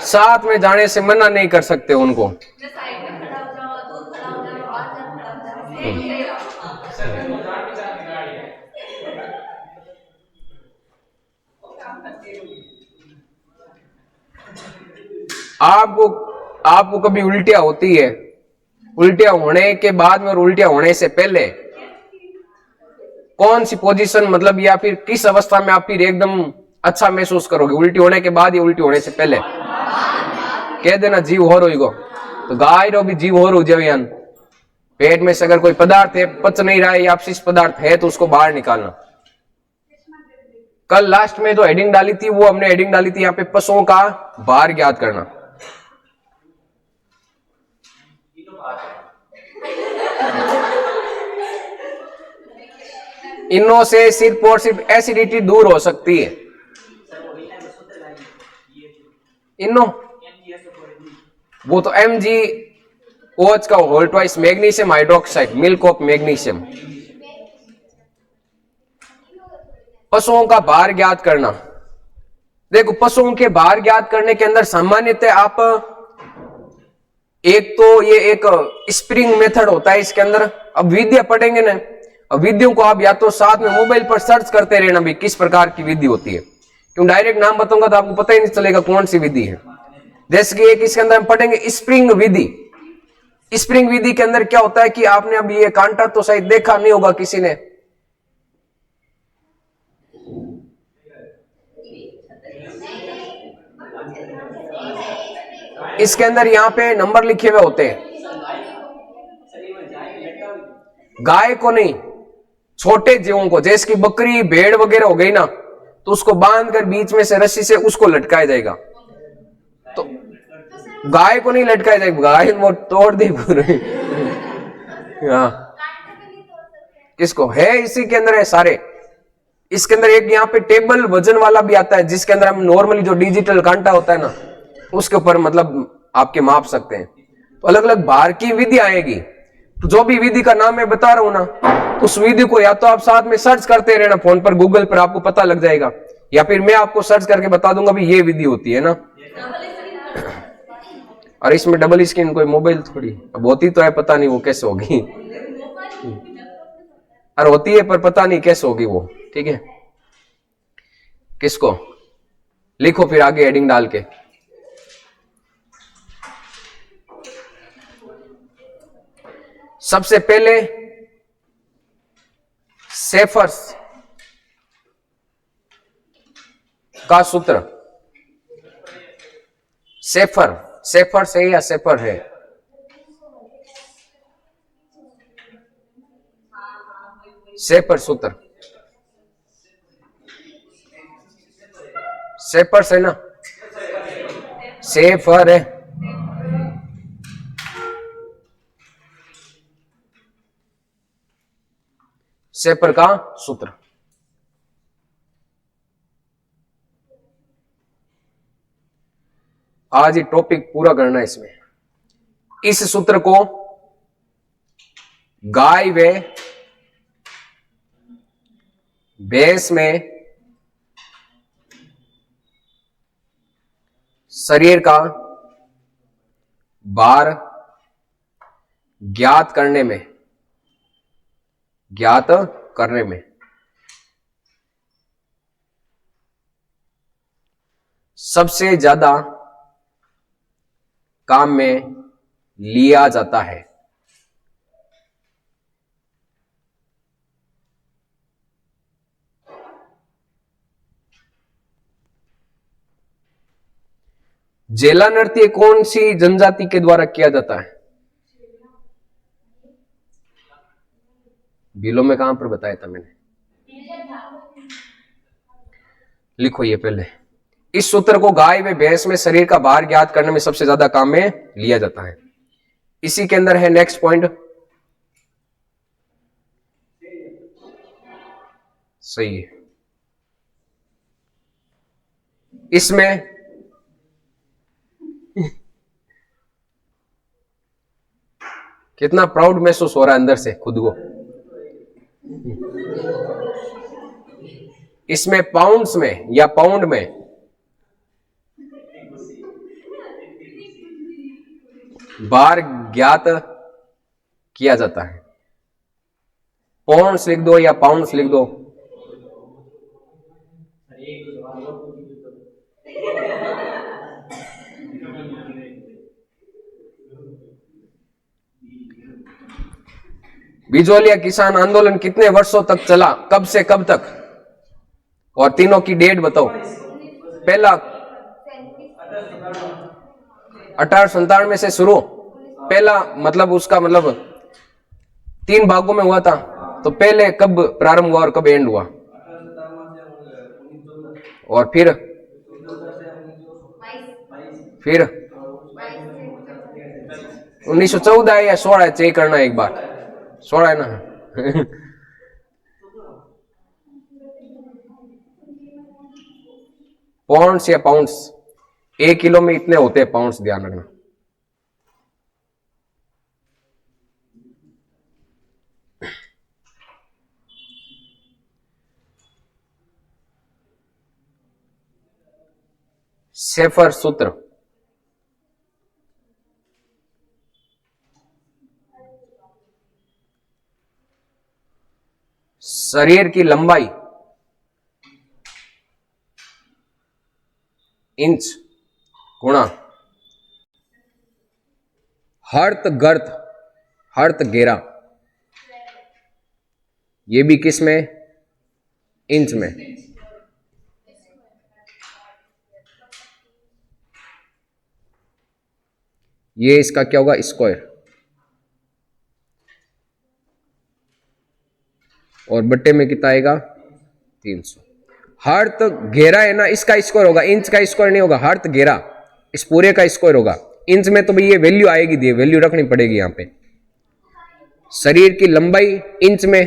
साथ में जाने से मना नहीं कर सकते उनको। आपको कभी उल्टियां होती है, उल्टियां होने के बाद में और उल्टियां होने से पहले कौन सी पोजीशन, मतलब या फिर किस अवस्था में आप फिर एकदम अच्छा महसूस करोगे? उल्टी होने के बाद या उल्टी होने से पहले? कह देना जीव हो रही गो, तो गाय रो भी जीव हो रू जवियन। पेट में से अगर कोई पदार्थ है पच नहीं रहा है या अपशिष्ट पदार्थ है तो उसको बाहर निकालना। कल लास्ट में जो हेडिंग डाली थी वो हमने हेडिंग डाली थी यहाँ पे पशुओं का भार ज्ञात करना। इनों से सिर्फ और सिर्फ एसिडिटी दूर हो सकती है। इनो वो तो MgOH का whole twice magnesium hydroxide, milk of magnesium. पशुओं का भार ज्ञात करना। देखो पशुओं के भार ज्ञात करने के अंदर सामान्यतः आप एक तो ये एक स्प्रिंग मेथड होता है इसके अंदर। अब विधियां पढ़ेंगे ना, अब विधियों को आप या तो साथ में मोबाइल पर सर्च करते रहना भी किस प्रकार की विधि होती है, क्यों डायरेक्ट नाम बताऊंगा तो आपको पता ही नहीं चलेगा कौन सी विधि है। जैसे कि एक इसके अंदर हम पढ़ेंगे स्प्रिंग विधि। स्प्रिंग विधि के अंदर क्या होता है कि आपने अब ये कांटा तो शायद देखा नहीं होगा किसी ने, इसके अंदर यहाँ पे नंबर लिखे हुए होते हैं। गाय को नहीं, छोटे जीवों को, जैसे कि बकरी भेड़ वगैरह हो गई ना, तो उसको बांध कर बीच में से रस्सी से उसको लटकाया जाएगा। तो गाय को नहीं लटकाया जाएगा, गाय वो तोड़ दी पूरी। हाँ किसको है, इसी के अंदर है सारे। इसके अंदर एक यहाँ पे टेबल वजन वाला भी आता है, जिसके अंदर हम नॉर्मली जो डिजिटल कांटा होता है ना उसके ऊपर मतलब आपके माप सकते हैं। तो अलग अलग भार की विधि आएगी। तो जो भी विधि का नाम मैं बता रहा हूं ना, उस विधि को या तो आप साथ में सर्च करते रहना फोन पर, गूगल पर आपको पता लग जाएगा, या फिर मैं आपको सर्च करके बता दूंगा भी ये विधि होती है ना। और इसमें डबल स्क्रीन कोई मोबाइल थोड़ी, अब होती तो है, पता नहीं वो कैसे होगी। और होती है पर पता नहीं कैसे होगी वो। ठीक है, किसको लिखो फिर आगे हेडिंग डाल के। सबसे पहले सेफर्स का सूत्र, सेफर है या सेफर है? सेफर सूत्र, सेफर है ना, सेफर है। सेफर का सूत्र, आज ये टॉपिक पूरा करना है इसमें। इस सूत्र को गाय व भैंस में शरीर का भार ज्ञात करने में सबसे ज्यादा काम में लिया जाता है। जेला नृत्य कौन सी जनजाति के द्वारा किया जाता है? बिलो में कहां पर बताया था मैंने, लिखो ये पहले। इस सूत्र को गाय व भैंस में शरीर का भार ज्ञात करने में सबसे ज्यादा काम में लिया जाता है। इसी के अंदर है नेक्स्ट पॉइंट, सही है। इसमें कितना प्राउड महसूस हो रहा है अंदर से खुद को। इसमें पाउंड्स में या पाउंड में? बार ज्ञात किया जाता है। पाउंड्स लिख दो या पाउंड्स लिख दो। बिजोलिया किसान आंदोलन कितने वर्षों तक चला, कब से कब तक, और तीनों की डेट बताओ। पहला 1897 से शुरू, पहला मतलब उसका मतलब 3 भागों में हुआ था, तो पहले कब प्रारंभ हुआ और कब एंड हुआ? और फिर 1914 है या 16 चेक करना है एक बार। 16 है ना? पाउंड्स या पाउंड्स, 1 किलो में इतने होते हैं पाउंड्स, ध्यान रखना। शेफर सूत्र, शरीर की लंबाई इंच गुणा हर्त गर्त हर्त घेरा, ये भी किस में? इंच में। ये इसका क्या होगा? स्क्वायर। और बट्टे में कितना आएगा? 300। हर्त घेरा है ना, इसका स्क्वायर होगा, इंच का स्क्वायर नहीं होगा, हर्त घेरा इस पूरे का स्क्वायर होगा। इंच में तो भाई ये वैल्यू आएगी, दी वैल्यू रखनी पड़ेगी यहां पे। शरीर की लंबाई इंच में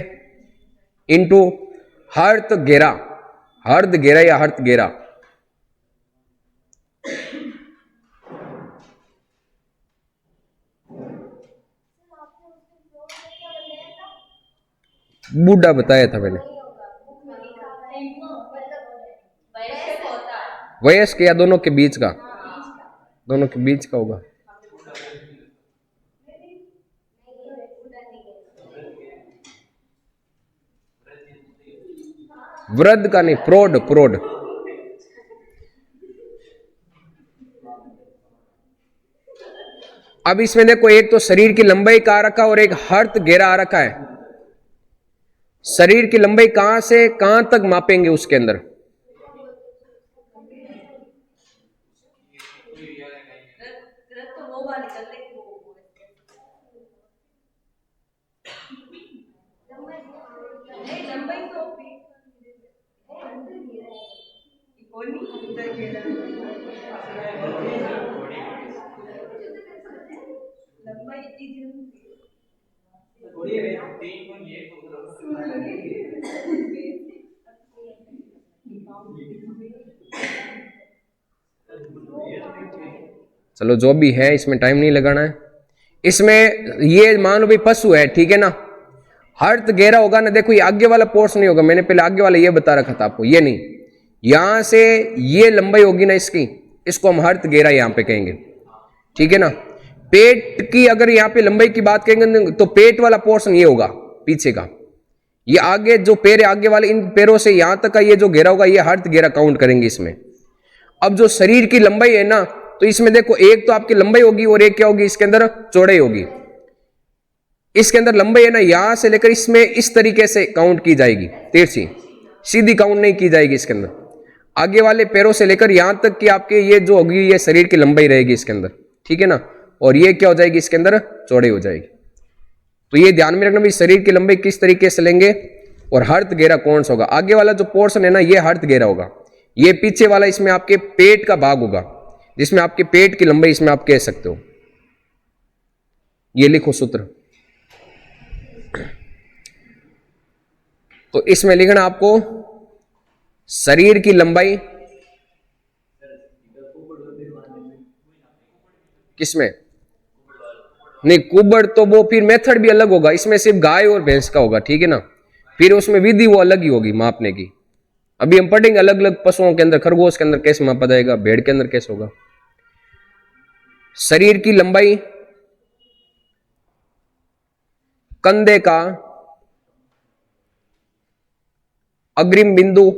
इंटू हर्त घेरा, हर्त घेरा या हर्त घेरा। बूढ़ा बताया था मैंने। वयस्क या दोनों के बीच का? दोनों के बीच का होगा। वृद्ध का नहीं, प्रौढ़, प्रौढ़। अब इसमें देखो, एक तो शरीर की लंबाई का आ रखा और एक हर्त घेरा आ रखा है। शरीर की लंबाई कहां से कहां तक मापेंगे उसके अंदर? चलो जो भी है, इसमें टाइम नहीं लगाना है। इसमें ये मान लो भाई पशु है, ठीक है ना, हर्त घेरा होगा ना। देखो ये आगे वाला पोर्स नहीं होगा, मैंने पहले आगे वाला ये बता रखा था आपको, ये नहीं। यहां से ये लंबाई होगी ना इसकी, इसको हम हर्त घेरा यहां पे कहेंगे, ठीक है ना। पेट की अगर यहां पे लंबाई की बात करेंगे तो पेट वाला पोर्शन ये होगा पीछे का। ये आगे जो पैर है, आगे वाले इन पैरों से यहां तक का ये जो घेरा होगा, ये हर्त घेरा काउंट करेंगे इसमें। अब जो शरीर की लंबाई है ना, तो इसमें देखो एक तो आपकी लंबाई होगी और एक क्या होगी इसके अंदर? चौड़ाई होगी। इसके अंदर लंबाई है ना, यहां से लेकर इसमें इस तरीके से काउंट की जाएगी, तिरछी सीधी काउंट नहीं की जाएगी इसके अंदर। आगे वाले पैरों से लेकर यहां तक कि आपके ये जो होगी, ये शरीर की लंबाई रहेगी इसके अंदर, ठीक है ना। और ये क्या हो जाएगी इसके अंदर? चौड़ाई हो जाएगी। तो ये ध्यान में रखना भी शरीर की लंबाई किस तरीके से लेंगे और हर्त घेरा कौन सा होगा। आगे वाला जो पोर्शन है ना, ये हर्त घेरा होगा। ये पीछे वाला इसमें आपके पेट का भाग होगा, जिसमें आपके पेट की लंबाई इसमें आप कह सकते हो। ये लिखो सूत्र। तो इसमें लिखना आपको शरीर की लंबाई किसमें? नहीं, कुबड़ तो वो फिर मेथड भी अलग होगा, इसमें सिर्फ गाय और भैंस का होगा, ठीक है ना। फिर उसमें विधि वो अलग ही होगी मापने की। अभी हम पढ़ेंगे अलग अलग पशुओं के अंदर, खरगोश के अंदर कैसे मापा जाएगा, भेड़ के अंदर कैसे होगा। शरीर की लंबाई, कंधे का अग्रिम बिंदु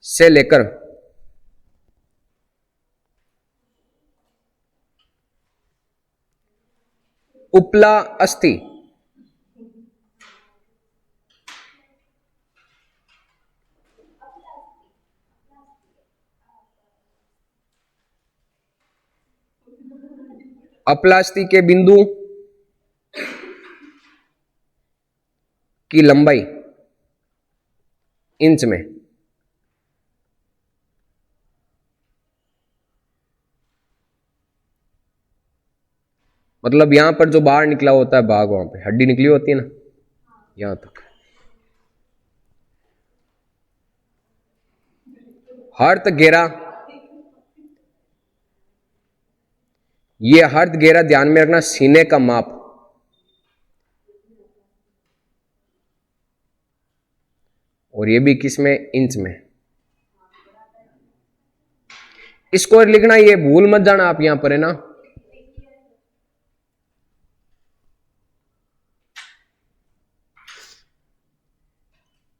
से लेकर उपला अस्थि अपलास्थि के बिंदु की लंबाई इंच में, मतलब यहां पर जो बाहर निकला होता है भाग, वहां पे हड्डी निकली होती है ना, यहां तक। हर्थ घेरा, ये हर्थ घेरा ध्यान में रखना, सीने का माप, और ये भी किस में, इंच में। इसको लिखना, ये भूल मत जाना आप यहां पर, है ना।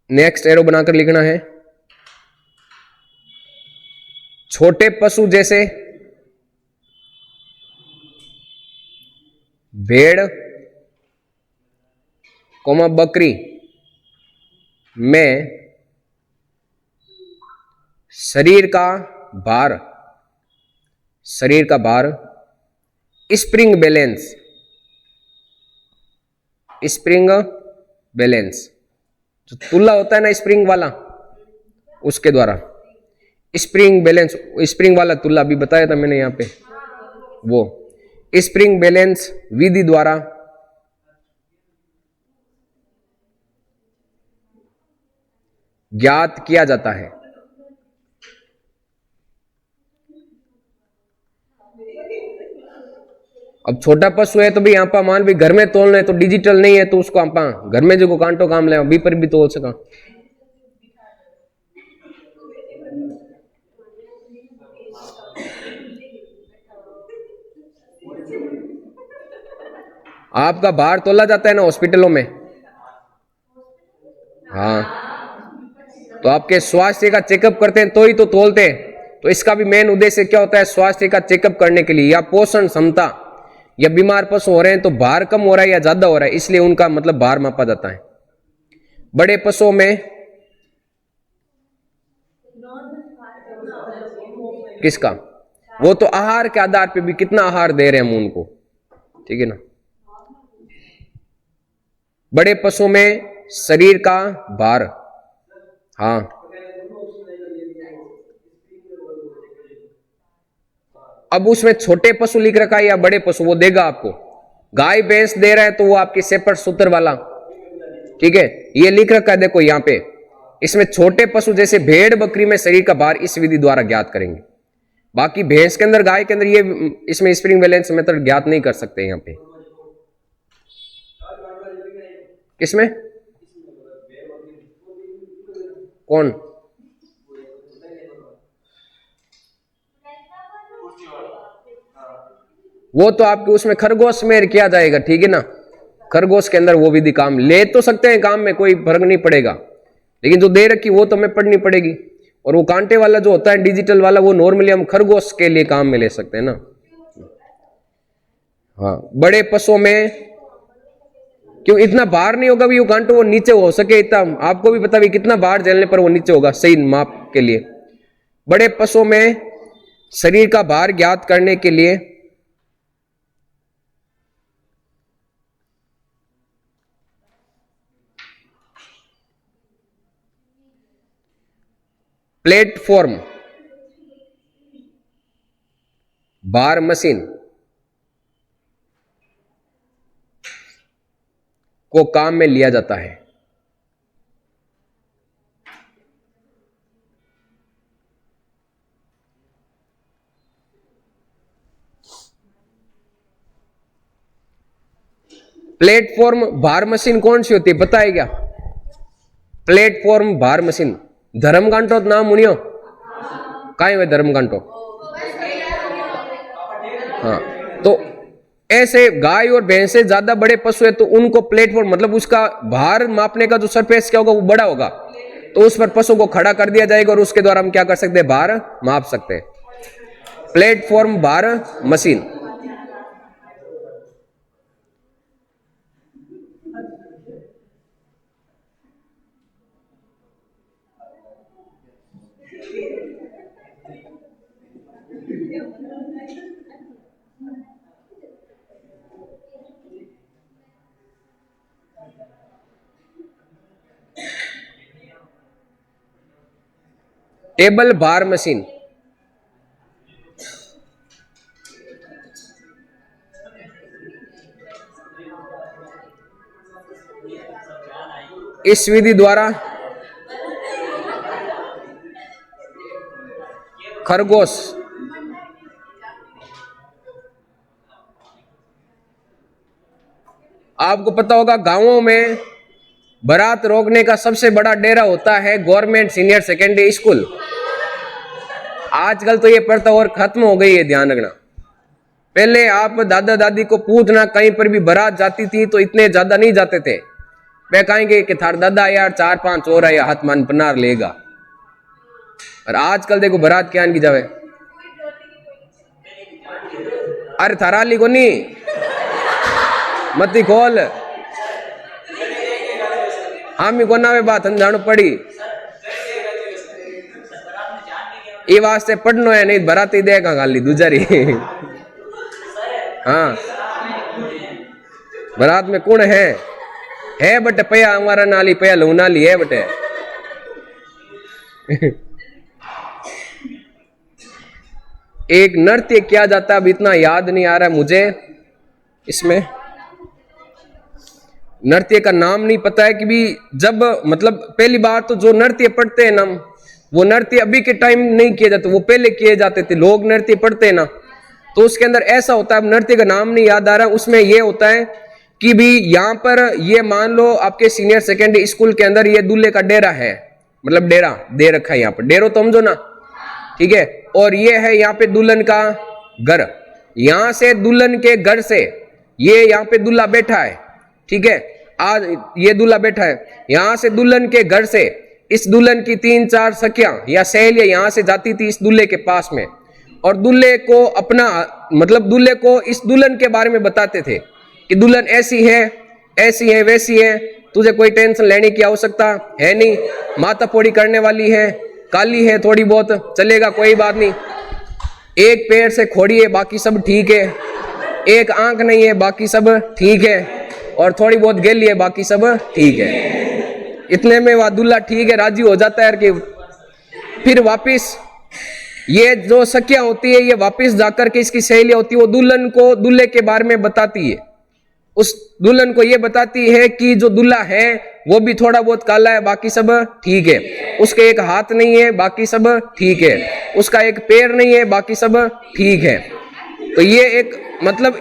नेक्स्ट एरो बनाकर लिखना है, छोटे पशु जैसे भेड़ कोमा बकरी में शरीर का भार, शरीर का भार स्प्रिंग बैलेंस, स्प्रिंग बैलेंस, जो तुल्ला होता है ना स्प्रिंग वाला, उसके द्वारा स्प्रिंग बैलेंस, स्प्रिंग वाला तुल्ला भी बताया था मैंने यहां पे, वो स्प्रिंग बैलेंस विधि द्वारा ज्ञात किया जाता है। अब छोटा पशु है तो भी यहाँ पर मान भी घर में तोलना है, तो डिजिटल नहीं है तो उसको आप घर में जो कांटो काम ले भी पर भी तोल सका। आपका भार तोला जाता है ना हॉस्पिटलों में, हाँ, तो आपके स्वास्थ्य का चेकअप करते हैं तो ही तो तोलते हैं। तो इसका भी मेन उद्देश्य क्या होता है, स्वास्थ्य का चेकअप करने के लिए, या पोषण क्षमता, या बीमार पशु हो रहे हैं तो भार कम हो रहा है या ज्यादा हो रहा है, इसलिए उनका मतलब भार मापा जाता है। बड़े पशुओं में किसका, वो तो आहार के आधार पे भी कितना आहार दे रहे हैं हम उनको, ठीक है ना। बड़े पशुओं में शरीर का भार, हाँ, अब उसमें छोटे पशु लिख रखा है या बड़े पशु, वो देगा आपको। गाय भैंस दे रहा है तो वो आपकी सेपर सूत्र वाला, ठीक है, ये लिख रखा है देखो यहां पे। इसमें छोटे पशु जैसे भेड़ बकरी में शरीर का भार इस विधि द्वारा ज्ञात करेंगे। बाकी भैंस के अंदर, गाय के अंदर ये इसमें स्प्रिंग बैलेंस मेथड ज्ञात नहीं कर सकते यहां पे। किसमें, कौन, वो तो आपके उसमें खरगोश में किया जाएगा, ठीक है ना। खरगोश के अंदर वो विधि काम ले तो सकते हैं, काम में कोई फर्क नहीं पड़ेगा, लेकिन जो दे रखी वो तो हमें पढ़नी पड़ेगी। और वो कांटे वाला जो होता है डिजिटल वाला, वो नॉर्मली हम खरगोश के लिए काम में ले सकते हैं ना। हाँ, बड़े पशुओं में क्यों इतना भार नहीं होगा भी, वो कांटो वो नीचे हो सके इतना, आपको भी पता भी कितना भार झेलने पर वो नीचे होगा, सही माप के लिए। बड़े पशुओं में शरीर का भार ज्ञात करने के लिए प्लेटफॉर्म बार मशीन को काम में लिया जाता है। प्लेटफॉर्म भार मशीन कौन सी होती है पता है क्या? प्लेटफॉर्म भार मशीन धर्म कांटो नाम मुनियो काय हुए धर्म कांटो। हाँ, तो ऐसे गाय और भैंस से ज्यादा बड़े पशु है तो उनको प्लेटफॉर्म मतलब उसका भार मापने का जो सरफेस क्या होगा वो बड़ा होगा, तो उस पर पशु को खड़ा कर दिया जाएगा और उसके द्वारा हम क्या कर सकते हैं, भार माप सकते हैं। प्लेटफॉर्म भार मशीन। टेबल भार मशीन। इस विधि द्वारा खरगोश आपको पता होगा गांवों में बारात रोकने का सबसे बड़ा डेरा होता है गवर्नमेंट सीनियर सेकेंडरी स्कूल। आजकल तो ये प्रथा और खत्म हो गई है, ध्यान रखना। पहले आप दादा दादी को पूछना, कहीं पर भी बारात जाती थी तो इतने ज्यादा नहीं जाते थे, वे कहेंगे कि थार दादा यार 4-5 और आया हाथ मान पनार लेगा। और आजकल देखो बारात क्या की जावे, अरे थाराली को नहीं मती खोल हामी को ना बात अंधाणु पड़ी ये वास्ते पढ़नो है, नहीं बराती देगा गाली दूजारी। हाँ, बारात में कौन है बटे पया हमारा नाली पया लू नाली है बटे। एक नृत्य किया जाता है, अब इतना याद नहीं आ रहा मुझे, इसमें नृत्य का नाम नहीं पता है कि भी जब मतलब पहली बार तो जो नृत्य पढ़ते हैं ना वो नृत्य अभी के टाइम नहीं किए जाते, वो पहले किए जाते थे। लोग नृत्य पढ़ते हैं ना तो उसके अंदर ऐसा होता है, नृत्य का नाम नहीं याद आ रहा, उसमें ये होता है कि भी यहाँ पर ये मान लो आपके सीनियर सेकेंडरी स्कूल के अंदर ये दूल्हे का डेरा है, मतलब डेरा दे रखा है यहाँ पर, डेरो तो समझो ना, ठीक है। और ये है यहाँ पे दुल्हन का घर, यहाँ से दुल्हन के घर से ये यहाँ पे दूल्हा बैठा है, ठीक है। आज ये दूल्हा बैठा है, यहाँ से दुल्हन के घर से इस दुल्हन की 3-4 सखियां या सहेलियां यहाँ से जाती थी इस दूल्हे के पास में, और दूल्हे को अपना मतलब दूल्हे को इस दुल्हन के बारे में बताते थे कि दुल्हन ऐसी है वैसी है, तुझे कोई टेंशन लेने की आवश्यकता है नहीं, माता फोड़ी करने वाली है, काली है थोड़ी बहुत चलेगा कोई बात नहीं, एक पैर से खोड़ी है बाकी सब ठीक है, एक आंख नहीं है बाकी सब ठीक है, और थोड़ी बहुत गेली है बाकी सब ठीक है। इतने में वह दूल्हा ठीक है राजी हो जाता है कि फिर वापिस ये जो सखियां होती है ये वापिस जाकर के इसकी सहेलियां होती है वो दुल्हन को दूल्हे के बारे में बताती है, उस दुल्हन को ये बताती है कि जो दूल्हा है वो भी थोड़ा बहुत काला है बाकी सब ठीक है, उसके एक हाथ नहीं है बाकी सब ठीक है, उसका एक पैर नहीं है बाकी सब ठीक है। तो ये एक मतलब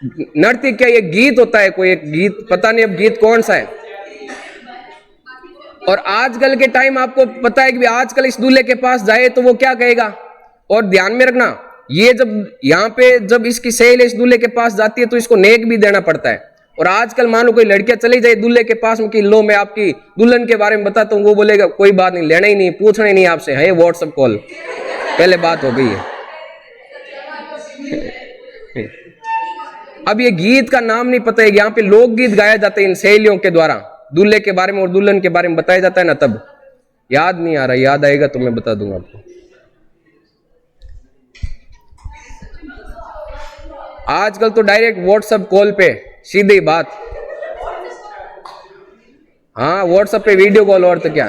नृत्य क्या ये गीत होता है, कोई एक गीत पता नहीं अब गीत कौन सा है। और आजकल के टाइम आपको पता है कि आजकल इस दूल्हे के पास जाए तो वो क्या कहेगा, और ध्यान में रखना ये जब यहाँ पे जब इसकी सहेली इस दूल्हे के पास जाती है तो इसको नेक भी देना पड़ता है। और आजकल मान लो कोई लड़कियां चली जाए दूल्हे के पास में कि लो मैं आपकी दुल्हन के बारे में बताता हूँ, वो बोलेगा कोई बात नहीं, लेना ही नहीं, पूछना ही नहीं आपसे, है व्हाट्सएप कॉल पहले बात हो गई है। अब ये गीत का नाम नहीं पता है, यहाँ पे लोकगीत गाया जाता है इन सहेलियों के द्वारा, दूल्हे के बारे में और दुल्हन के बारे में बताया जाता है ना, तब याद नहीं आ रहा, याद आएगा तो मैं बता दूंगा आपको। आजकल तो डायरेक्ट व्हाट्सएप कॉल पे सीधी बात, हाँ व्हाट्सएप पे वीडियो कॉल, और तो क्या।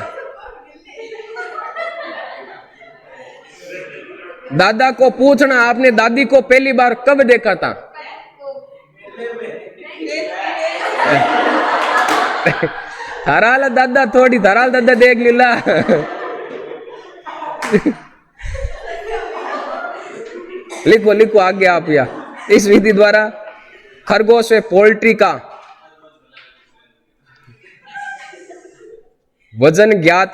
दादा को पूछना आपने दादी को पहली बार कब देखा था, थराल दादा थोड़ी थराल दादा देख लीला। लिखो लिखो आगे आप, या इस विधि द्वारा खरगोश व पोल्ट्री का वजन ज्ञात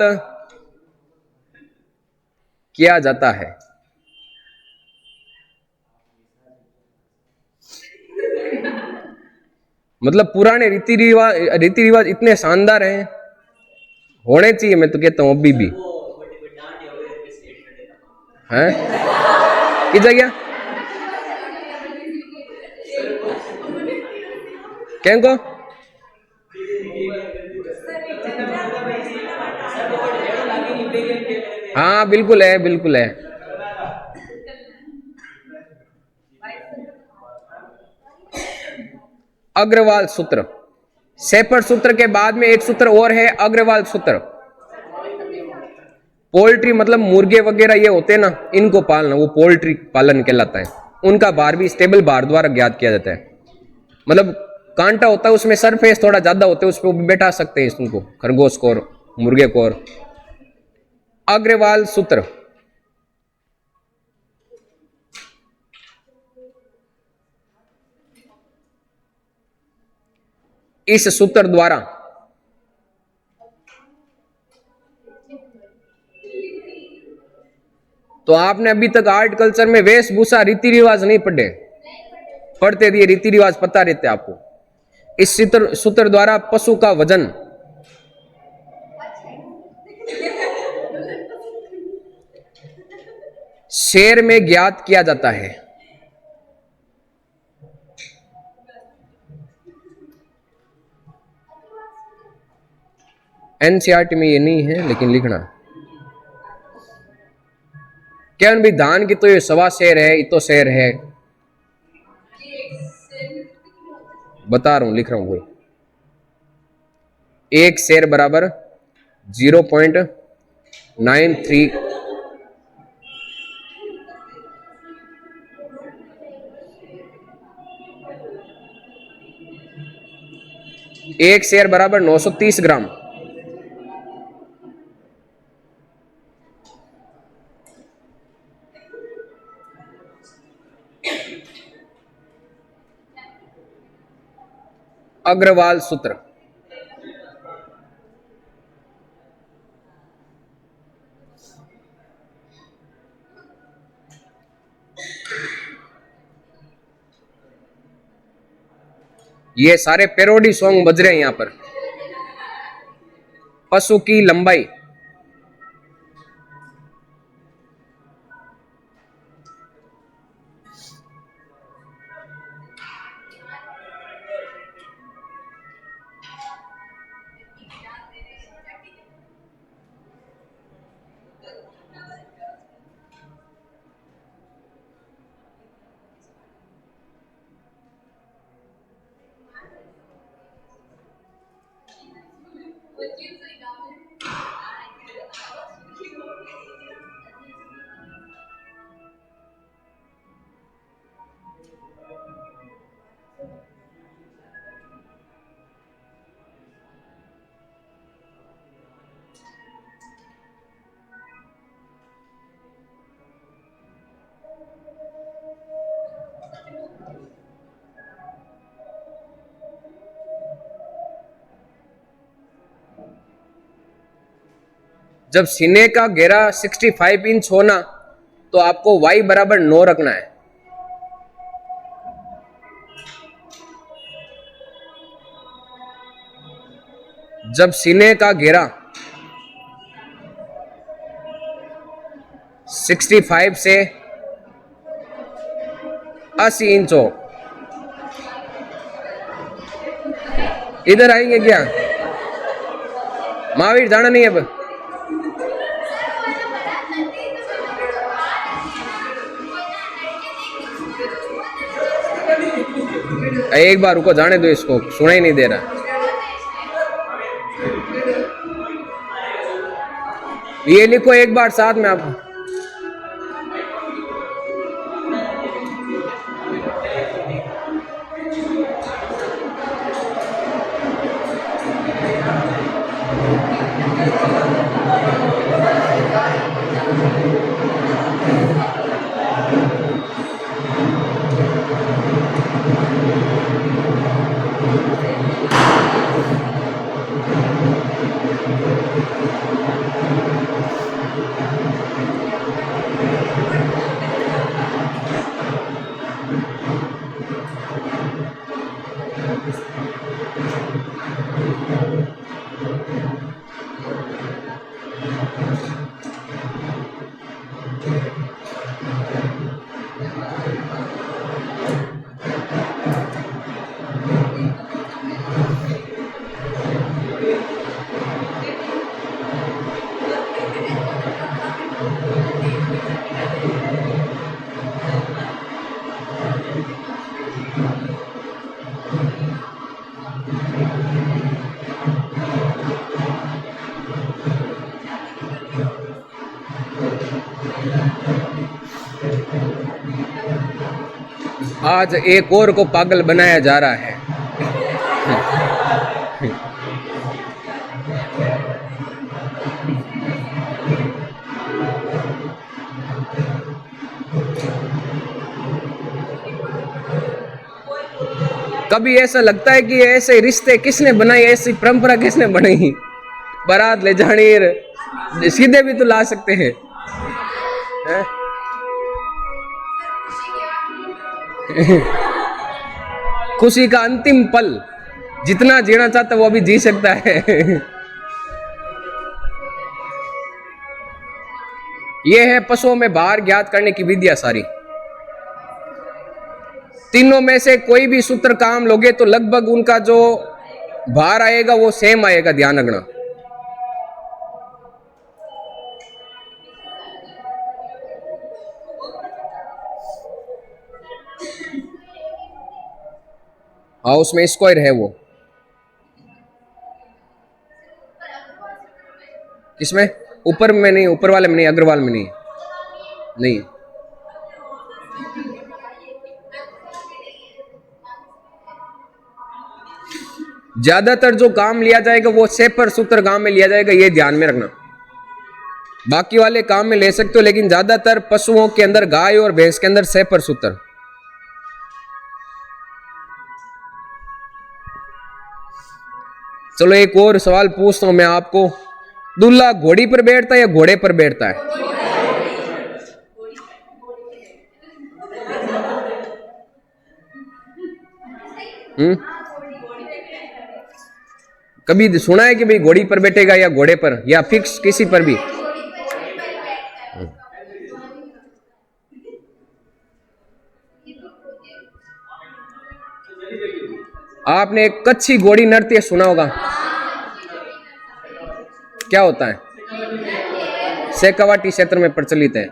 किया जाता है। मतलब पुराने रीति रिवाज इतने शानदार हैं, होने चाहिए। मैं तो कहता हूं अभी भी हैं कि जगह क्या को हाँ बिल्कुल है, बिल्कुल है। अग्रवाल सूत्र, शेफर्ड सूत्र के बाद में एक सूत्र और है अग्रवाल सूत्र। पोल्ट्री मतलब मुर्गे वगैरह ये होते हैं ना, इनको पालना वो पोल्ट्री पालन कहलाता है। उनका भार भी स्टेबल भार द्वारा ज्ञात किया जाता है। मतलब कांटा होता है उसमें, सरफेस थोड़ा ज्यादा होता है, उस पर भी बैठा सकते हैं उनको, खरगोश को और मुर्गे को। और अग्रवाल सूत्र इस सूत्र द्वारा तो आपने अभी तक आर्ट कल्चर में वेशभूषा रीति रिवाज नहीं पढ़ते थे, रीति रिवाज पता रहते आपको। इस सूत्र द्वारा पशु का वजन शेर में ज्ञात किया जाता है। एनसीईआरटी में ये नहीं है लेकिन लिखना। क्या भाई धान की तो ये 1.25 शेर है, ये तो शेर है, बता रहा हूं, लिख रहा हूं। कोई एक शेर बराबर 0.93 एक शेर बराबर 930 ग्राम। अग्रवाल सूत्र ये सारे पैरोडी सॉन्ग बज रहे हैं यहां पर। पशु की लंबाई जब सीने का घेरा 65 इंच होना तो आपको y बराबर 9 रखना है। जब सीने का घेरा 65 से 80 इंच हो, इधर आएंगे क्या महावीर? जाना नहीं अब। एक बार रुको, जाने दो इसको, सुनाई नहीं दे रहा। ये लिखो एक बार साथ में आप। आज एक और को पागल बनाया जा रहा है। कभी ऐसा लगता है कि ऐसे रिश्ते किसने बनाए, ऐसी परंपरा किसने बनाई। बारात ले जानी सीधे भी तो ला सकते हैं, है? खुशी का अंतिम पल जितना जीना चाहता है वो भी जी सकता है। यह है पशुओं में भार ज्ञात करने की विधिया सारी। तीनों में से कोई भी सूत्र काम लोगे तो लगभग उनका जो भार आएगा वो सेम आएगा, ध्यान रखना। हाँ, उसमें स्क्वायर है वो। किसमें? ऊपर में नहीं, ऊपर वाले में नहीं, अग्रवाल में नहीं, नहीं। ज्यादातर जो काम लिया जाएगा वो सेपर सूत्र काम में लिया जाएगा, ये ध्यान में रखना। बाकी वाले काम में ले सकते हो, लेकिन ज्यादातर पशुओं के अंदर, गाय और भैंस के अंदर सेपर सूत्र। चलो एक और सवाल पूछता हूं मैं आपको। दूल्हा घोड़ी पर बैठता है या घोड़े पर बैठता है? कभी सुना है कि भाई घोड़ी पर बैठेगा या घोड़े पर, या फिक्स किसी पर भी? आपने एक कच्छी घोड़ी नृत्य सुना होगा, क्या होता है? शेखावाटी क्षेत्र में प्रचलित है।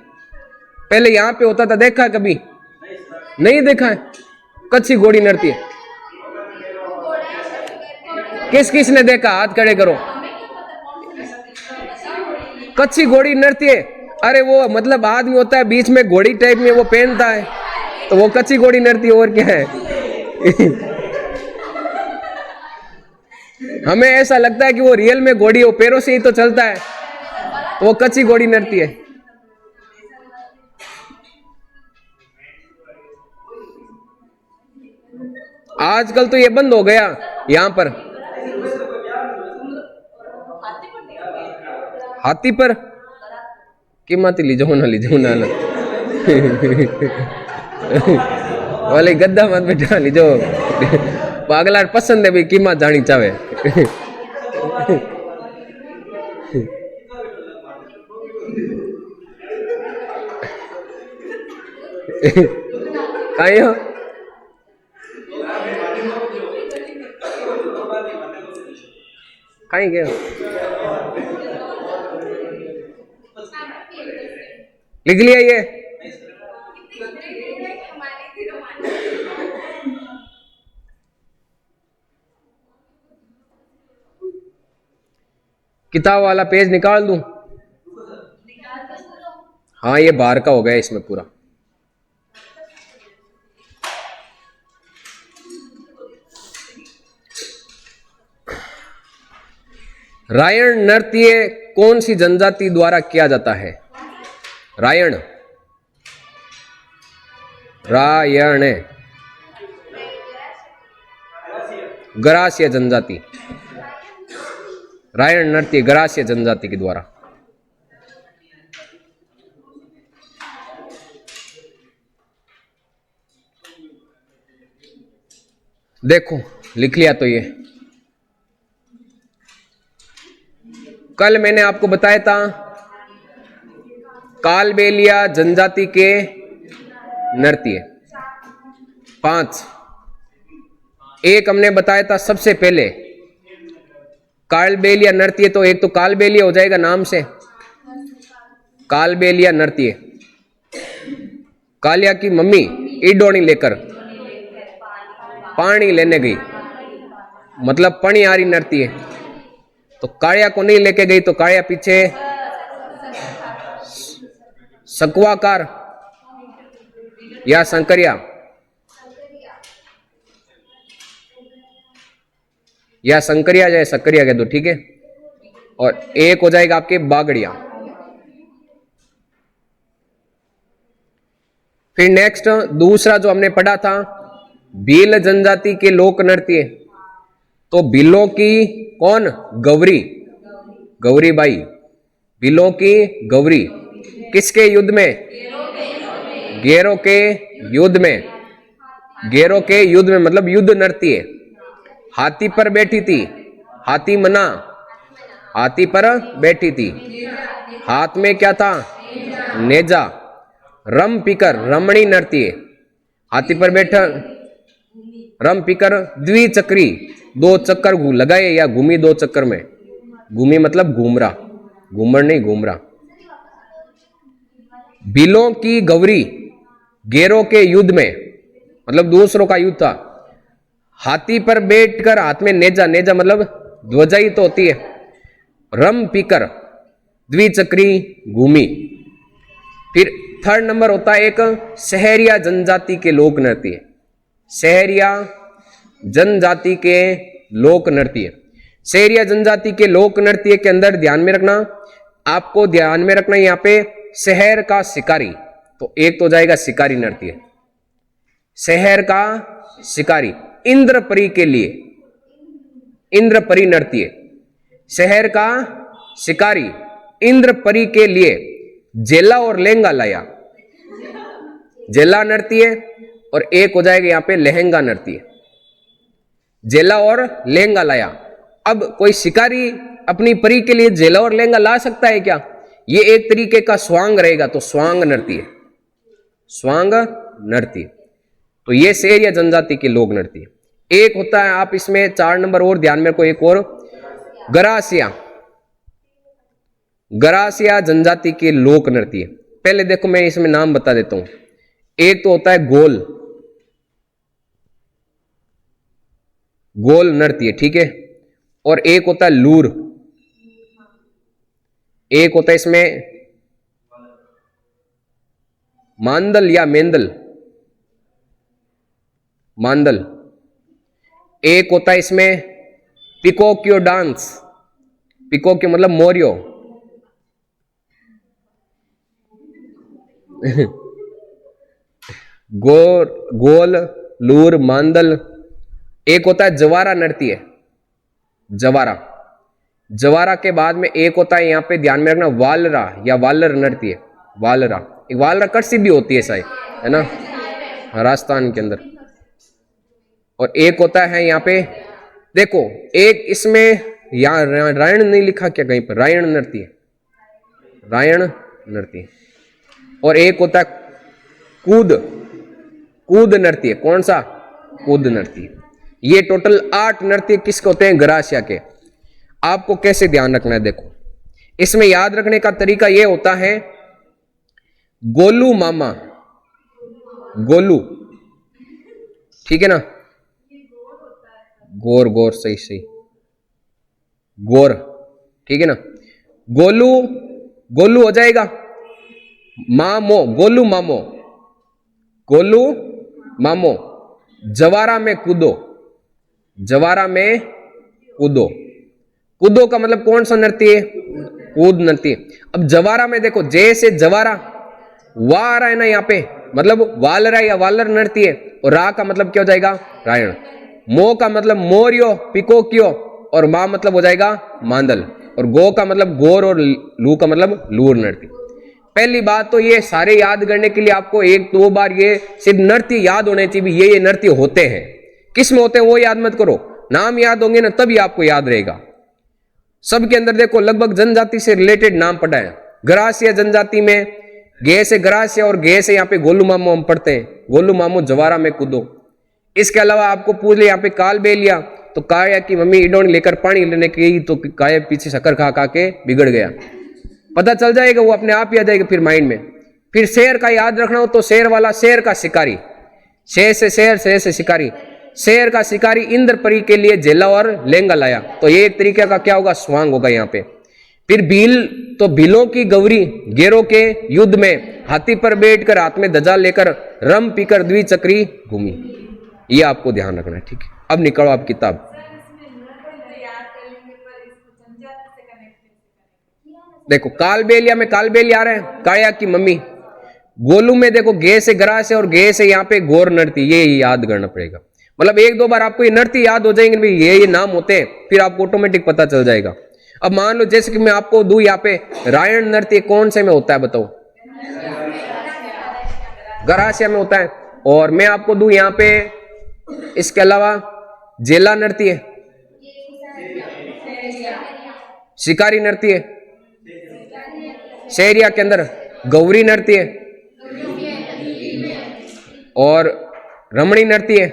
पहले यहां पे होता था, देखा कभी? नहीं देखा है कच्छी घोड़ी नृत्य? किस किस ने देखा? हाथ खड़े करो। कच्छी घोड़ी नृत्य, अरे वो मतलब आदमी होता है बीच में घोड़ी टाइप में वो पहनता है, तो वो कच्छी घोड़ी नृत्य और क्या है। हमें ऐसा लगता है कि वो रियल में घोड़ी, वो पैरों से ही तो चलता है, तो वो कच्ची घोड़ी नृत्य है। आजकल तो ये बंद हो गया यहां पर। हाथी पर कीमत ली जाओ ना वाले गद्दा मत बैठा ली जाओ, पागला पसंद है भाई, कीमत जानी चाहे। कहीं हो कहीं गए? लिख लिया ये? किताब वाला पेज निकाल दूं? हाँ, ये बाहर का हो गया इसमें पूरा। रायण नृत्य कौन सी जनजाति द्वारा किया जाता है? रायण, रायण गरासिया जनजाति। रायण नृत्य गरासिया जनजाति के द्वारा। देखो लिख लिया तो ये कल मैंने आपको बताया था कालबेलिया जनजाति के नृत्य 5। एक हमने बताया था सबसे पहले कालबेलिया नृत्य, तो एक तो कालबेलिया हो जाएगा नाम से, कालबेलिया नृत्य। कालिया की मम्मी ईडोणी लेकर पानी लेने गई, मतलब पणियारी नृत्य। तो कालिया को नहीं लेके गई तो कालिया पीछे सकवाकार या संकरिया या संकरिया जाए सकरिया कह दो, ठीक है। और एक हो जाएगा आपके बागड़िया। फिर नेक्स्ट दूसरा जो हमने पढ़ा था भील जनजाति के लोक नृत्य, तो भीलों की कौन, गौरी, गौरी बाई, भीलों की गौरी किसके युद्ध में, गेरों के युद्ध में, गेरों के युद्ध में मतलब युद्ध नृत्य। हाथी पर बैठी थी, हाथी मना, हाथी पर बैठी थी, हाथ में क्या था, नेजा। रम पीकर रमणी नृत्य, हाथी पर बैठा रम पीकर द्विचक्री, 2 चक्कर लगाए या घूमी 2 चक्कर में, घूमी मतलब घूमरा, घूमर नहीं घूमरा। भीलों की गौरी गेरों के युद्ध में मतलब दूसरों का युद्ध था, हाथी पर बैठकर हाथ में नेजा, नेजा मतलब ध्वजा ही तो होती है। रम पीकर द्विचक्री घूमी। फिर थर्ड नंबर होता है एक सहरिया जनजाति के लोक नृत्य, सहरिया जनजाति के लोक नृत्य। सहरिया जनजाति के लोक नृत्य के अंदर ध्यान में रखना, आपको ध्यान में रखना यहाँ पे शहर का शिकारी, तो एक तो जाएगा शिकारी नृत्य, शहर का शिकारी। इंद्रपरी के लिए इंद्रपरी नृत्य, शहर का शिकारी इंद्रपरी के लिए जेला और लहंगा लाया, जेला नृत्य। और एक हो जाएगा यहाँ पे लहंगा नृत्य, जेला और लहंगा लाया। अब कोई शिकारी अपनी परी के लिए जेला और लहंगा ला सकता है क्या, ये एक तरीके का स्वांग रहेगा, तो स्वांग नृत्य, स्वांग नृत्य। तो ये सहरिया जनजाति के लोक नृत्य। एक होता है आप इसमें 4 नंबर और ध्यान में रखो, एक और गरासिया, गरासिया जनजाति के लोक नृत्य। पहले देखो मैं इसमें नाम बता देता हूं। एक तो होता है गोल, गोल नृत्य, ठीक है। और एक होता है लूर, एक होता है इसमें मांदल या मेंदल, मांदल। एक होता है इसमें पिकोक्यो डांस, पिकोक्यो मतलब मोरियो गोल, लूर, मांदल। एक होता है जवारा नृत्य, जवारा। जवारा के बाद में एक होता है यहां पे ध्यान में रखना वालरा या वालर नृत्य, वालरा। एक वालरा कटसी भी होती है शायद, है ना, राजस्थान के अंदर। और एक होता है यहाँ पे देखो, एक इसमें यहाँ रायण नहीं लिखा क्या कहीं पर, रायण नृत्य, रायण नृत्य। और एक होता है कूद, कूद नृत्य। कौन सा, कूद नृत्य। ये टोटल 8 नृत्य किसके होते हैं, गरासिया के। आपको कैसे ध्यान रखना है, देखो इसमें याद रखने का तरीका यह होता है गोलू मामा, गोलू, ठीक है ना, गोर, गोर, सही सही, गोर, ठीक है ना। गोलू, गोलू हो जाएगा मामो, गोलू मामो, गोलू मामो। जवारा में कूदो, जवारा में कूदो। कूदो का मतलब कौन सा नृत्य, कूद नृत्य। अब जवारा में देखो, जैसे जवारा वा आ रहा है ना यहाँ पे, मतलब वालरा या वालर नृत्य। और रा का मतलब क्या हो जाएगा, रायण। मो का मतलब मोरियो, पिकोक्यो। और मा मतलब हो जाएगा मांदल, और गो का मतलब गोर, और लू का मतलब लूर नृत्य। पहली बात तो ये सारे याद करने के लिए आपको एक दो बार ये सिर्फ नृत्य याद होने चाहिए, ये नृत्य होते हैं, किस में होते हैं वो याद मत करो, नाम याद होंगे ना तभी आपको याद रहेगा। सबके अंदर देखो लगभग जनजाति से रिलेटेड नाम पढ़ा है। गरासिया जनजाति में गे से गरासिया और गे से यहाँ पे गोलू मामू हम पढ़ते हैं, गोलू मामू जवारा में कूदो। इसके अलावा आपको पूछ लिया यहाँ पे कालबेलिया, तो काया की मम्मी इडोनी लेकर पानी लेने गई तो काया पीछे शक्कर खा खा के बिगड़ गया, पता चल जाएगा, वो अपने आप ही आ जाएगा फिर माइंड में। फिर शेर का याद रखना हो तो शेर वाला, शेर का शिकारी, शेर से शेर, शेर से शिकारी, शेर का शिकारी इंद्रपरी के लिए जेला और लेंगा लाया, तो ये एक तरीके का क्या होगा, स्वांग होगा यहाँ पे। फिर भील, तो भीलों की गौरी गेरों के युद्ध में हाथी पर बैठकर हाथ में ध्वजा लेकर रम पीकर द्विचक्री घूमी, ये आपको ध्यान रखना है, ठीक है। अब निकलो आप किताब, देखो कालबेलिया में कालबेलिया आ रहा है, काया की मम्मी, गोलू में देखो गे से गरा से और गे से यहाँ पे गोर नृत्य, ये याद करना पड़ेगा। मतलब एक दो बार आपको ये नृत्य याद हो जाएंगे, भाई ये नाम होते हैं, फिर आपको ऑटोमेटिक पता चल जाएगा। अब मान लो जैसे कि मैं आपको दूं यहाँ पे रायण नृत्य कौन से में होता है बताओ, गरासिया में होता है। और मैं आपको दूं यहाँ पे इसके अलावा जेला नृत्य, शिकारी नृत्य, शहरिया के अंदर गौरी नृत्य और रमणी नृत्य,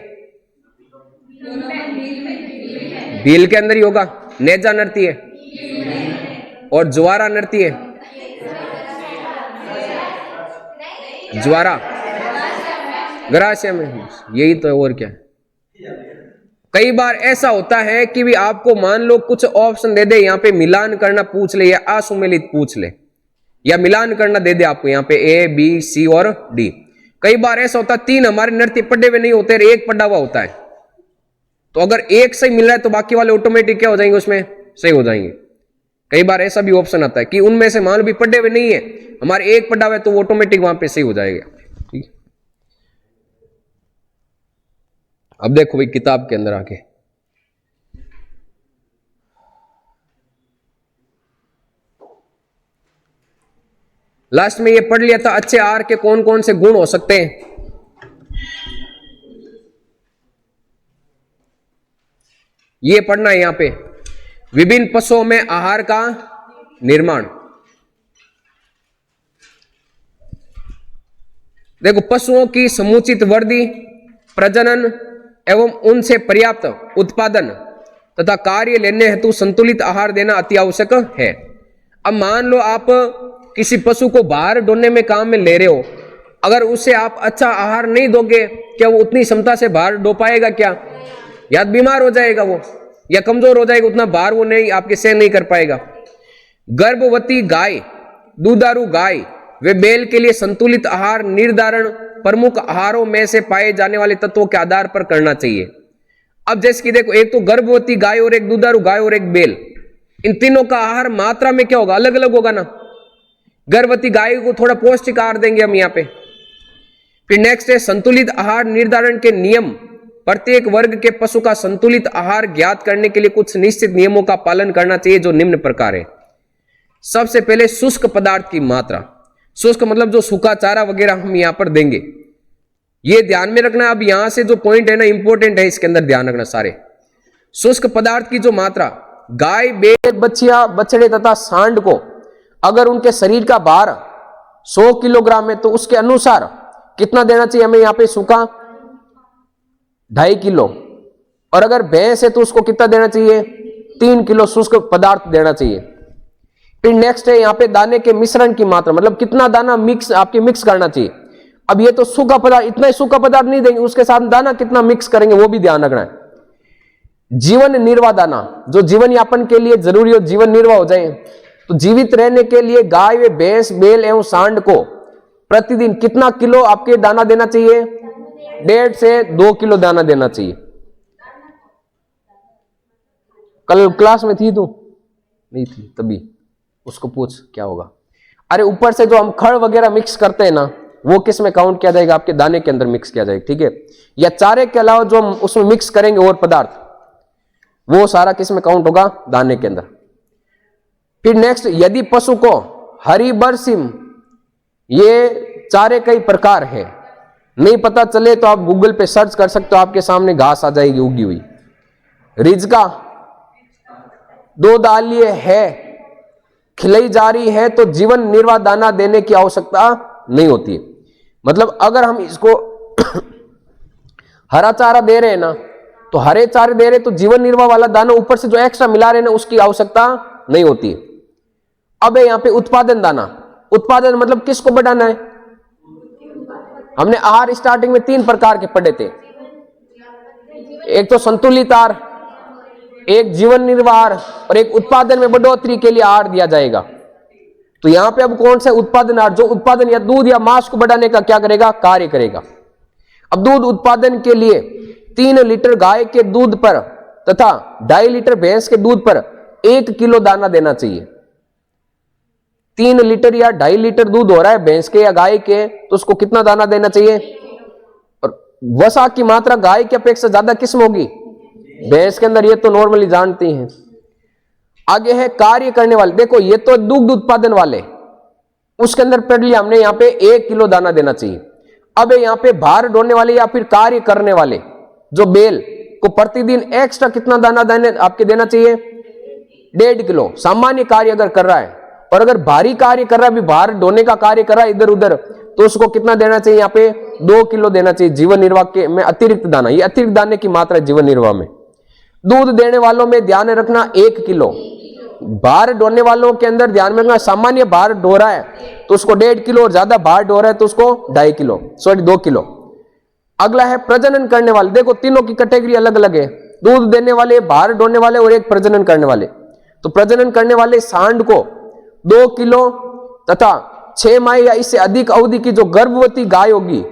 भील के अंदर ही होगा नेजा नृत्य और ज्वारा नृत्य, ज्वारा गरासिया में, यही तो है और क्या है। कई बार ऐसा होता है कि भी आपको मान लो कुछ ऑप्शन दे दे, यहाँ पे मिलान करना पूछ ले या असुमेलित पूछ ले, या मिलान करना दे दे आपको यहाँ पे ए बी सी और डी। कई बार ऐसा होता है तीन हमारे नृत्य पढ़े हुए नहीं होते, एक पढ़ा हुआ होता है, तो अगर एक सही मिल रहा है तो बाकी वाले ऑटोमेटिक क्या हो जाएंगे, उसमें सही हो जाएंगे। कई बार ऐसा भी ऑप्शन आता है कि उनमें से मान लो भी पढ़े हुए नहीं है, हमारे एक पढ़ा हुआ है तो वो ऑटोमेटिक वहां पे सही हो जाएगा, ठीक है। अब देखो भाई किताब के अंदर आके, लास्ट में ये पढ़ लिया था अच्छे आहार के कौन कौन से गुण हो सकते हैं। ये पढ़ना है यहाँ पे, विभिन्न पशुओं में आहार का निर्माण। देखो पशुओं की समुचित वृद्धि, प्रजनन एवं उनसे पर्याप्त उत्पादन तथा कार्य लेने हेतु संतुलित आहार देना अति आवश्यक है। अब मान लो आप किसी पशु को बाहर ढोने में काम में ले रहे हो, अगर उससे आप अच्छा आहार नहीं दोगे, क्या वो उतनी क्षमता से बाहर ढो पाएगा क्या, या बीमार हो जाएगा वो, या कमजोर हो जाएगा, उतना बाहर वो नहीं आपके सहन नहीं कर पाएगा। गर्भवती गाय, दूधारू गाय वे बैल के लिए संतुलित आहार निर्धारण प्रमुख आहारों में से पाए जाने वाले तत्वों के आधार पर करना चाहिए। अब जैसे कि देखो, एक तो गर्भवती गाय और एक दूधारू गाय और एक बैल, इन तीनों का आहार मात्रा में क्या होगा, अलग अलग होगा ना। गर्भवती गाय को थोड़ा पौष्टिक आहार देंगे हम यहाँ पे। फिर नेक्स्ट है संतुलित आहार निर्धारण के नियम। प्रत्येक वर्ग के पशु का संतुलित आहार ज्ञात करने के लिए कुछ निश्चित नियमों का पालन करना चाहिए, जो निम्न प्रकार है। सबसे पहले शुष्क पदार्थ की मात्रा, शुष्क मतलब जो सूखा चारा वगैरह हम यहाँ पर देंगे, ये ध्यान में रखना। अब यहां से जो पॉइंट है ना इंपॉर्टेंट है, इसके अंदर ध्यान रखना सारे। शुष्क पदार्थ की जो मात्रा, गाय बैल बछिया बछड़े तथा सांड को अगर उनके शरीर का भार 100 किलोग्राम है तो उसके अनुसार कितना देना चाहिए हमें यहाँ पे, सूखा 2.5 किलो, और अगर भैंस है तो उसको कितना देना चाहिए, 3 किलो शुष्क पदार्थ देना चाहिए। फिर नेक्स्ट है यहाँ पे दाने के मिश्रण की मात्रा, मतलब कितना दाना मिक्स आपके मिक्स करना चाहिए। अब ये तो सूखा पदार्थ, इतना ही सूखा पदार्थ नहीं देंगे, उसके साथ दाना कितना मिक्स करेंगे वो भी ध्यान रखना है। जीवन निर्वाह दाना, जो जीवन यापन के लिए जरूरी हो, जीवन निर्वाह हो जाए, तो जीवित रहने के लिए गाय व भैंस बैल एवं सांड को प्रतिदिन कितना किलो आपके दाना देना चाहिए, 1.5 से 2 किलो दाना देना चाहिए। कल क्लास में थी तू? नहीं थी, तभी उसको पूछ क्या होगा। अरे ऊपर से जो हम खड़ वगैरह मिक्स करते हैं ना, वो किस में काउंट किया जाएगा, आपके दाने के अंदर मिक्स किया जाएगा, ठीक है। या चारे के अलावा जो हम उसमें मिक्स करेंगे और पदार्थ, वो सारा किस में काउंट होगा? दाने के अंदर। फिर नेक्स्ट, यदि पशु को हरी बरसिम, ये चारे कई प्रकार है, नहीं पता चले तो आप गूगल पे सर्च कर सकते हो, आपके सामने घास आ जाएगी उगी हुई। रिजका, दो दालिये है, खिलाई जा रही है तो जीवन निर्वाह दाना देने की आवश्यकता नहीं होती है। मतलब अगर हम इसको हरा चारा दे रहे हैं ना, तो हरे चारे दे रहे तो जीवन निर्वाह वाला दाना ऊपर से जो एक्स्ट्रा मिला रहे ना, उसकी आवश्यकता नहीं होती है। अब है यहां पे उत्पादन दाना। उत्पादन मतलब किसको बढ़ाना है? हमने आहार स्टार्टिंग में 3 प्रकार के पढ़े थे, एक तो संतुलित आहार, एक जीवन निर्वाह और एक उत्पादन में बढ़ोतरी के लिए आहार दिया जाएगा। तो यहां पे अब कौन सा उत्पादन आहार, जो उत्पादन या दूध या मांस को बढ़ाने का क्या करेगा? कार्य करेगा। अब दूध उत्पादन के लिए 3 लीटर गाय के दूध पर तथा 2.5 लीटर भैंस के दूध पर 1 किलो दाना देना चाहिए। 3 लीटर या 2.5 लीटर दूध हो रहा है भैंस के या गाय के, तो उसको कितना दाना देना चाहिए? और वसा की मात्रा गाय की अपेक्षा ज्यादा किसमें होगी? भैंस के अंदर। ये तो नॉर्मली जानती हैं। आगे है कार्य करने वाले। देखो ये तो दुग्ध उत्पादन वाले, उसके अंदर पढ़ लिया हमने, यहां पे 1 किलो दाना देना चाहिए। अब यहां पे भार ढोने वाले या फिर कार्य करने वाले, जो बेल को प्रतिदिन एक्स्ट्रा कितना दाना आपके देना चाहिए? 1.5 किलो। सामान्य कार्य अगर कर रहा है, और अगर भारी कार्य कर रहा है, भी भार ढोने का कार्य कर रहा है इधर उधर, तो उसको कितना देना चाहिए? यहाँ पे 2 किलो देना चाहिए जीवन निर्वाह के में अतिरिक्त दाना। ये अतिरिक्त दाने की मात्रा है जीवन निर्वाह में। दूध देने वालों में ध्यान रखना 1 किलो। भार ढोने वालों के अंदर ध्यान में रखना, सामान्य भार ढो रहा है तो उसको 1.5 किलो, और ज्यादा भार ढो रहा है तो उसको 2.5 किलो, सॉरी 2 किलो। अगला है प्रजनन करने वाले। देखो तीनों की कैटेगरी अलग अलग है, दूध देने वाले, भार ढोने वाले और एक प्रजनन करने वाले। तो प्रजनन करने वाले सांड को 2 किलो तथा 6 माह या इससे अधिक अवधि की जो गर्भवती गाय होगी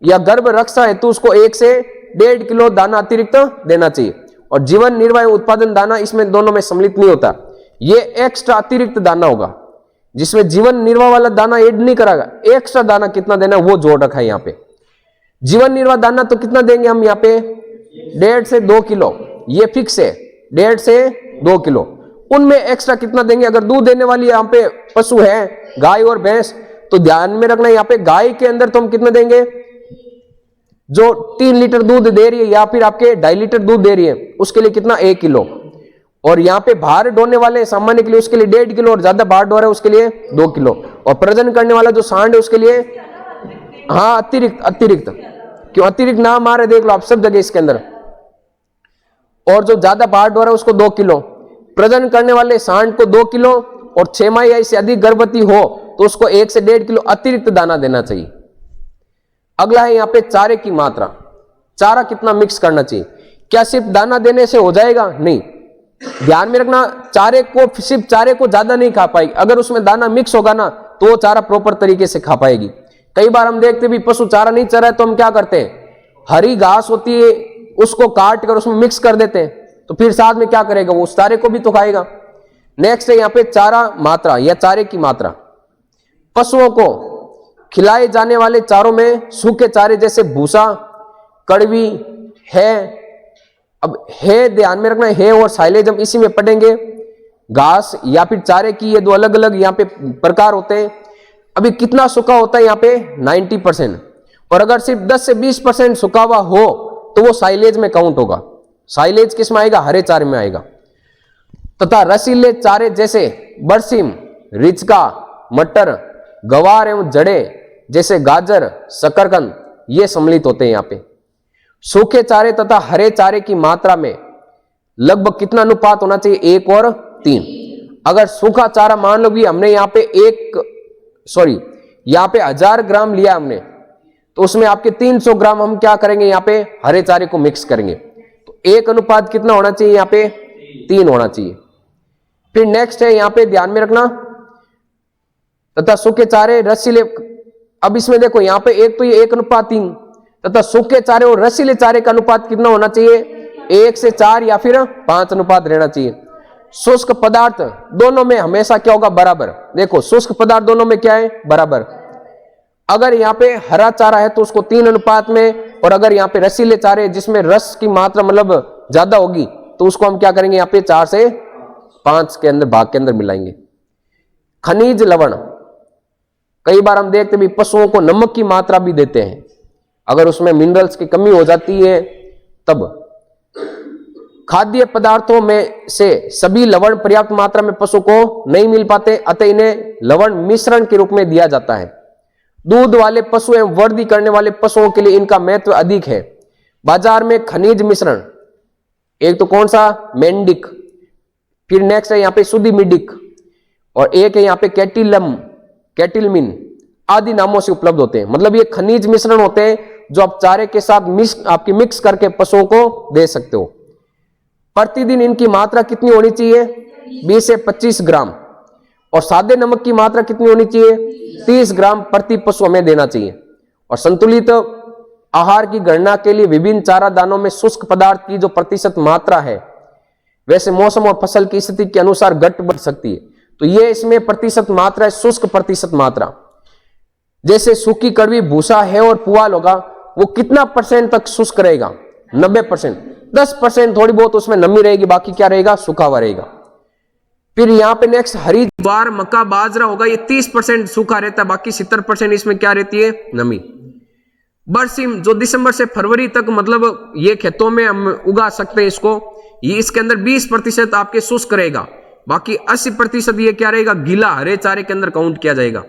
या गर्भ रक्षा है तो उसको 1 से 1.5 किलो दाना अतिरिक्त देना चाहिए। और जीवन निर्वाह उत्पादन दाना इसमें दोनों में सम्मिलित नहीं होता, ये एक्स्ट्रा अतिरिक्त दाना होगा, जिसमें जीवन निर्वाह वाला दाना ऐड नहीं करागा। एक्स्ट्रा दाना कितना देना है वो जोड़ रखा है यहाँ पे। जीवन निर्वाह दाना तो कितना देंगे हम यहाँ पे? 1.5 से 2 किलो, ये फिक्स है, 1.5 से 2 किलो। उनमें एक्स्ट्रा कितना देंगे? अगर दूध देने वाली यहाँ पे पशु है गाय और भैंस, तो ध्यान में रखना यहाँ पे गाय के अंदर तो हम कितना देंगे? जो 3 लीटर दूध दे रही है या फिर आपके 2.5 लीटर दूध दे रही है, उसके लिए कितना? 1 किलो। और यहाँ पे भार ढोने वाले सामान्य के लिए उसके लिए 1.5 किलो, और ज्यादा भार ढो रहा है उसके लिए 2 किलो। और प्रजनन करने वाला जो सांड है उसके लिए हाँ अतिरिक्त क्यों अतिरिक्त नाम आ रहे देख लो आप सब जगह इसके अंदर। और जो ज्यादा भार ढो रहा है उसको 2 किलो। प्रजनन करने वाले सांड को 2 किलो, और 6 माह या इससे अधिक गर्भवती हो तो उसको 1 से 1.5 किलो अतिरिक्त दाना देना चाहिए। अगला है यहाँ पे चारे की मात्रा। चारा कितना मिक्स करना चाहिए? क्या सिर्फ दाना देने से हो जाएगा? नहीं, ध्यान में रखना, चारे को सिर्फ चारे को ज्यादा नहीं खा पाएगी, अगर उसमें दाना मिक्स होगा ना तो वो चारा प्रॉपर तरीके से खा पाएगी। कई बार हम देखते भी पशु चारा नहीं चर रहा है तो हम क्या करते हैं? हरी घास होती है उसको काट कर उसमें मिक्स कर देते हैं, तो फिर साथ में क्या करेगा? वो उस चारे को भी तो खाएगा। नेक्स्ट है यहाँ पे चारा मात्रा या चारे की मात्रा। पशुओं को खिलाए जाने वाले चारों में सूखे चारे जैसे भूसा, कड़वी है, अब है ध्यान में रखना, है और साइलेज हम इसी में पढ़ेंगे। घास या फिर चारे की ये 2 अलग अलग यहाँ पे प्रकार होते हैं। अभी कितना सूखा होता है यहाँ पे? 90%। और अगर सिर्फ 10 से 20% सूखा हुआ हो तो वो साइलेज में काउंट होगा। साइलेज किस में आएगा? हरे चारे में आएगा। तथा रसीले चारे जैसे बरसीम, रिचका, मटर, गवार एवं जड़े जैसे गाजर, शकरकंद ये सम्मिलित होते हैं यहाँ पे। सूखे चारे तथा हरे चारे की मात्रा में लगभग कितना अनुपात होना चाहिए? 1 और 3। अगर सूखा चारा मान लो भी हमने यहाँ पे यहाँ पे 1000 ग्राम लिया हमने, तो उसमें आपके 300 ग्राम हम क्या करेंगे? यहाँ पे हरे चारे को मिक्स करेंगे। तो 1 अनुपात कितना होना चाहिए? यहाँ पे 3 होना चाहिए। फिर नेक्स्ट है यहाँ पे ध्यान में रखना, तथा सूखे चारे रसीले। अब इसमें देखो यहाँ पे एक तो ये 1 अनुपात 3, तथा सूखे चारे और रसीले चारे का अनुपात कितना होना चाहिए? 1 से 4 या फिर 5 अनुपात रहना चाहिए। शुष्क पदार्थ दोनों में हमेशा क्या होगा? बराबर। देखो शुष्क पदार्थ दोनों में क्या है? बराबर। अगर यहाँ पे हरा चारा है तो उसको 3 अनुपात में, और अगर यहाँ पे रसीले चारे जिसमें रस की मात्रा मतलब ज्यादा होगी तो उसको हम क्या करेंगे, यहाँ पे 4 से 5 के अंदर भाग के अंदर मिलाएंगे। खनिज लवण, कई बार हम देखते भी पशुओं को नमक की मात्रा भी देते हैं, अगर उसमें मिनरल्स की कमी हो जाती है तब। खाद्य पदार्थों में से सभी लवण पर्याप्त मात्रा में पशु को नहीं मिल पाते, अतः इन्हें लवण मिश्रण के रूप में दिया जाता है। दूध वाले पशु एवं वृद्धि करने वाले पशुओं के लिए इनका महत्व अधिक है। बाजार में खनिज मिश्रण, एक तो कौन सा, मेंडिक, फिर नेक्स्ट है यहाँ पे सुदिमिडिक, और एक है यहाँ पे कैटिलमिन आदि नामों से उपलब्ध होते हैं। मतलब ये खनिज मिश्रण होते हैं जो आप चारे के साथ मिक्स करके पशुओं को दे सकते हो। प्रतिदिन इनकी मात्रा कितनी होनी चाहिए, 20 से 25 ग्राम, और सादे नमक की मात्रा कितनी होनी चाहिए, 30 ग्राम प्रति पशु हमें देना चाहिए। और संतुलित आहार की गणना के लिए विभिन्न चारा दानों में शुष्क पदार्थ की जो प्रतिशत मात्रा है वैसे मौसम और फसल की स्थिति के अनुसार घट बढ़ सकती है। तो ये इसमें प्रतिशत मात्रा है, शुष्क प्रतिशत मात्रा। जैसे सूखी कड़वी भूसा है और पुआल होगा, वो कितना % तक शुष्क रहेगा, 90%। 10% थोड़ी बहुत उसमें नमी रहेगी, बाकी क्या रहेगा, सूखा हुआ रहेगा। फिर यहाँ पे नेक्स्ट हरी ज्वार मक्का बाजरा होगा, ये 30% सूखा रहता है, बाकी 70% इसमें क्या रहती है, नमी। बरसीम जो दिसंबर से फरवरी तक मतलब ये खेतों में हम उगा सकते हैं इसको, ये इसके अंदर 20% आपके शुष्क रहेगा, बाकी 80% ये क्या रहेगा, गीला हरे चारे के अंदर काउंट किया जाएगा।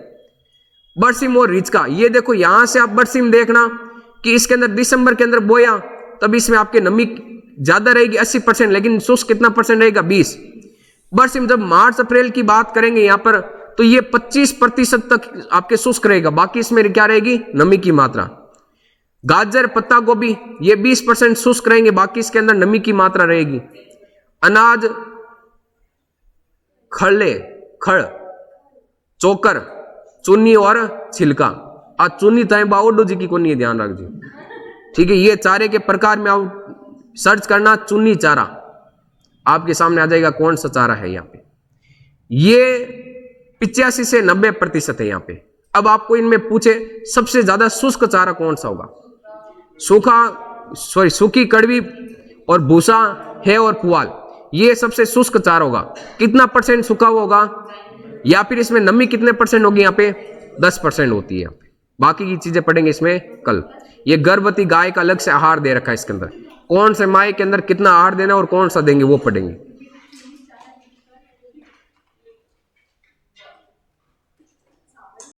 बरसीम और रिचका, ये देखो यहां से आप बरसीम देखना कि इसके अंदर दिसंबर के अंदर बोया तब इसमें आपके नमी ज्यादा रहेगी 80%, लेकिन शुष्क कितना % रहेगा, 20। बरसीम जब मार्च अप्रैल की बात करेंगे यहां पर तो ये 25% तक आपके शुष्क रहेगा, बाकी इसमें क्या रहेगी, नमी की मात्रा। गाजर पत्ता गोभी ये 20% शुष्क रहेंगे, बाकी इसके अंदर नमी की मात्रा रहेगी। अनाज खड़ चोकर चुन्नी और छिलका, आज चुन्नी ताए बावडो जी की कोनी है, ध्यान रखिए, ठीक है। ये चारे के प्रकार में आप सर्च करना, चुन्नी चारा आपके सामने आ जाएगा कौन सा चारा है। यहाँ पे ये 85 से 90% है यहाँ पे। अब आपको इनमें पूछे सबसे ज्यादा शुष्क चारा कौन सा होगा, सूखी कड़वी और भूसा है और पुआल, ये सबसे शुष्क चारा होगा। कितना % सूखा हुआ होगा, या फिर इसमें नमी कितने % होगी, यहाँ पे 10% होती है। यहाँ पे बाकी की चीजें पढ़ेंगे इसमें कल। ये गर्भवती गाय का अलग से आहार दे रखा है, इसके अंदर कौन से माह के अंदर कितना आहार देना और कौन सा देंगे वो पढ़ेंगे।